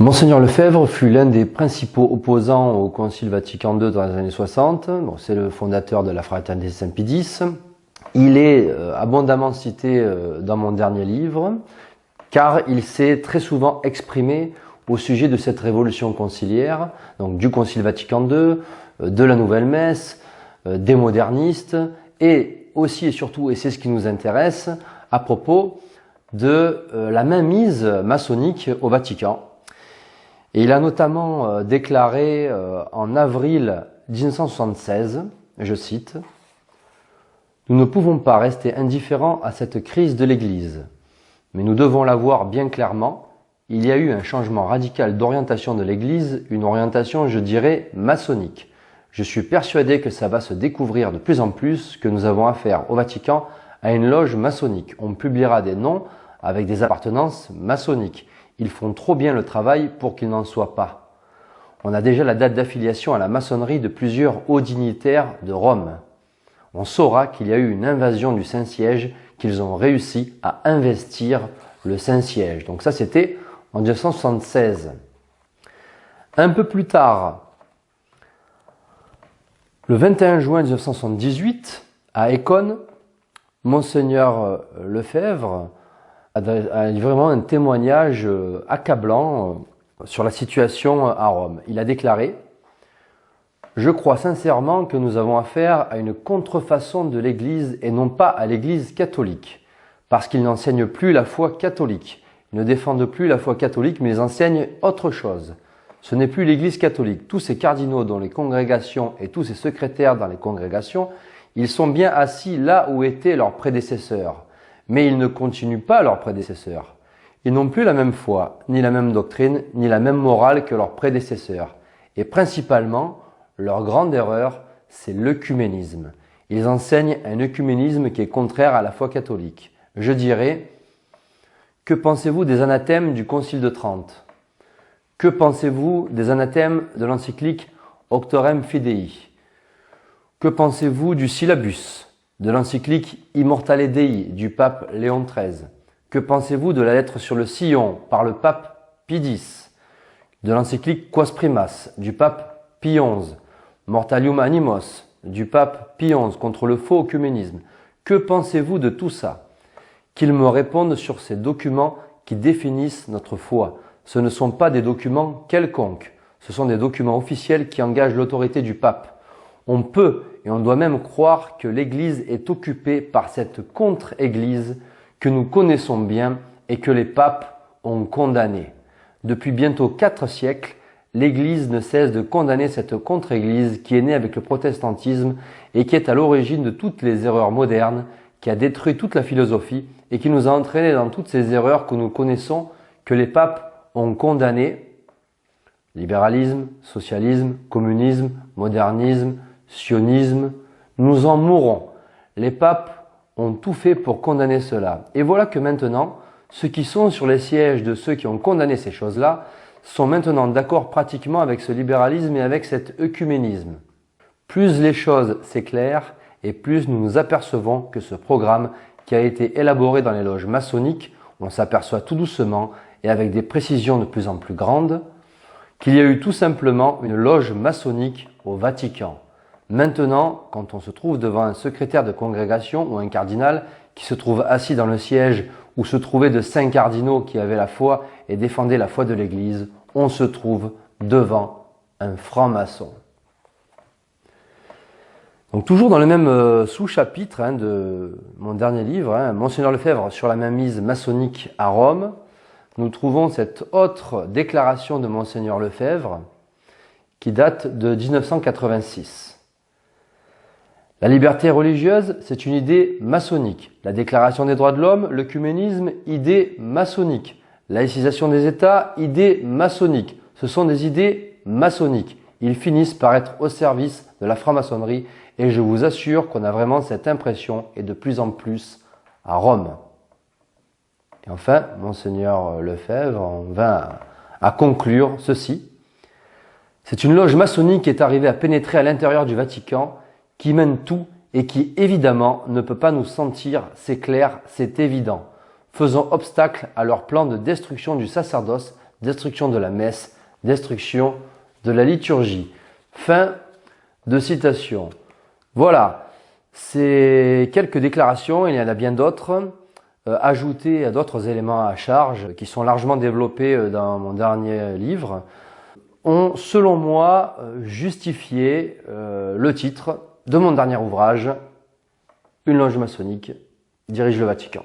Monseigneur Lefebvre fut l'un des principaux opposants au Concile Vatican II dans les années 60. C'est le fondateur de la Fraternité Saint-Pie X. Il est abondamment cité dans mon dernier livre, car il s'est très souvent exprimé au sujet de cette révolution conciliaire, donc du Concile Vatican II, de la Nouvelle Messe, des modernistes, et aussi et surtout, et c'est ce qui nous intéresse, à propos de la mainmise maçonnique au Vatican. Et il a notamment déclaré en avril 1976, je cite, « Nous ne pouvons pas rester indifférents à cette crise de l'Église, mais nous devons la voir bien clairement. Il y a eu un changement radical d'orientation de l'Église, une orientation, je dirais, maçonnique. Je suis persuadé que ça va se découvrir de plus en plus que nous avons affaire au Vatican à une loge maçonnique. On publiera des noms avec des appartenances maçonniques. Ils font trop bien le travail pour qu'il n'en soit pas. On a déjà la date d'affiliation à la maçonnerie de plusieurs hauts dignitaires de Rome. On saura qu'il y a eu une invasion du Saint-Siège, qu'ils ont réussi à investir le Saint-Siège. » Donc ça, c'était en 1976. Un peu plus tard, le 21 juin 1978, à Écône, Monseigneur Lefebvre a vraiment un témoignage accablant sur la situation à Rome. Il a déclaré « Je crois sincèrement que nous avons affaire à une contrefaçon de l'Église et non pas à l'Église catholique, parce qu'ils n'enseignent plus la foi catholique. Ils ne défendent plus la foi catholique, mais ils enseignent autre chose. Ce n'est plus l'Église catholique. Tous ces cardinaux dans les congrégations et tous ces secrétaires dans les congrégations, ils sont bien assis là où étaient leurs prédécesseurs. Mais ils ne continuent pas leurs prédécesseurs. Ils n'ont plus la même foi, ni la même doctrine, ni la même morale que leurs prédécesseurs. Et principalement, leur grande erreur, c'est l'œcuménisme. Ils enseignent un œcuménisme qui est contraire à la foi catholique. Je dirais, que pensez-vous des anathèmes du Concile de Trente? Que pensez-vous des anathèmes de l'encyclique Auctorem Fidei? Que pensez-vous du syllabus, de l'encyclique Immortale Dei du pape Léon XIII? Que pensez-vous de la lettre sur le sillon par le pape Pie X, de l'encyclique Quas Primas du pape Pie XI, Mortalium Animos du pape Pie XI contre le faux œcuménisme? Que pensez-vous de tout ça? Qu'ils me répondent sur ces documents qui définissent notre foi. Ce ne sont pas des documents quelconques, ce sont des documents officiels qui engagent l'autorité du pape. On peut et on doit même croire que l'Église est occupée par cette contre-Église que nous connaissons bien et que les papes ont condamnée. Depuis bientôt 4 siècles, l'Église ne cesse de condamner cette contre-Église qui est née avec le protestantisme et qui est à l'origine de toutes les erreurs modernes, qui a détruit toute la philosophie et qui nous a entraînés dans toutes ces erreurs que nous connaissons, que les papes ont condamnées. Libéralisme, socialisme, communisme, modernisme, sionisme, nous en mourrons. Les papes ont tout fait pour condamner cela. Et voilà que maintenant, ceux qui sont sur les sièges de ceux qui ont condamné ces choses-là sont maintenant d'accord pratiquement avec ce libéralisme et avec cet œcuménisme. Plus les choses s'éclairent et plus nous nous apercevons que ce programme qui a été élaboré dans les loges maçonniques, on s'aperçoit tout doucement et avec des précisions de plus en plus grandes, qu'il y a eu tout simplement une loge maçonnique au Vatican. Maintenant, quand on se trouve devant un secrétaire de congrégation ou un cardinal qui se trouve assis dans le siège où se trouvaient de 5 cardinaux qui avaient la foi et défendaient la foi de l'Église, on se trouve devant un franc-maçon. Donc toujours dans le même sous-chapitre de mon dernier livre, Monseigneur Lefebvre sur la mainmise maçonnique à Rome, nous trouvons cette autre déclaration de Monseigneur Lefebvre qui date de 1986. La liberté religieuse, c'est une idée maçonnique. La Déclaration des droits de l'homme, l'œcuménisme, idée maçonnique. Laïcisation des États, idée maçonnique. Ce sont des idées maçonniques. Ils finissent par être au service de la franc-maçonnerie et je vous assure qu'on a vraiment cette impression et de plus en plus à Rome. Et enfin, Monseigneur Lefebvre en vint à conclure ceci. C'est une loge maçonnique qui est arrivée à pénétrer à l'intérieur du Vatican, qui mène tout et qui évidemment ne peut pas nous sentir, c'est clair, c'est évident, faisant obstacle à leur plan de destruction du sacerdoce destruction de la messe, destruction de la liturgie. Fin de citation. Voilà, c'est quelques déclarations, il y en a bien d'autres, ajoutées à d'autres éléments à charge qui sont largement développés dans mon dernier livre, ont, selon moi, justifié le titre de mon dernier ouvrage, Une loge maçonnique dirige le Vatican.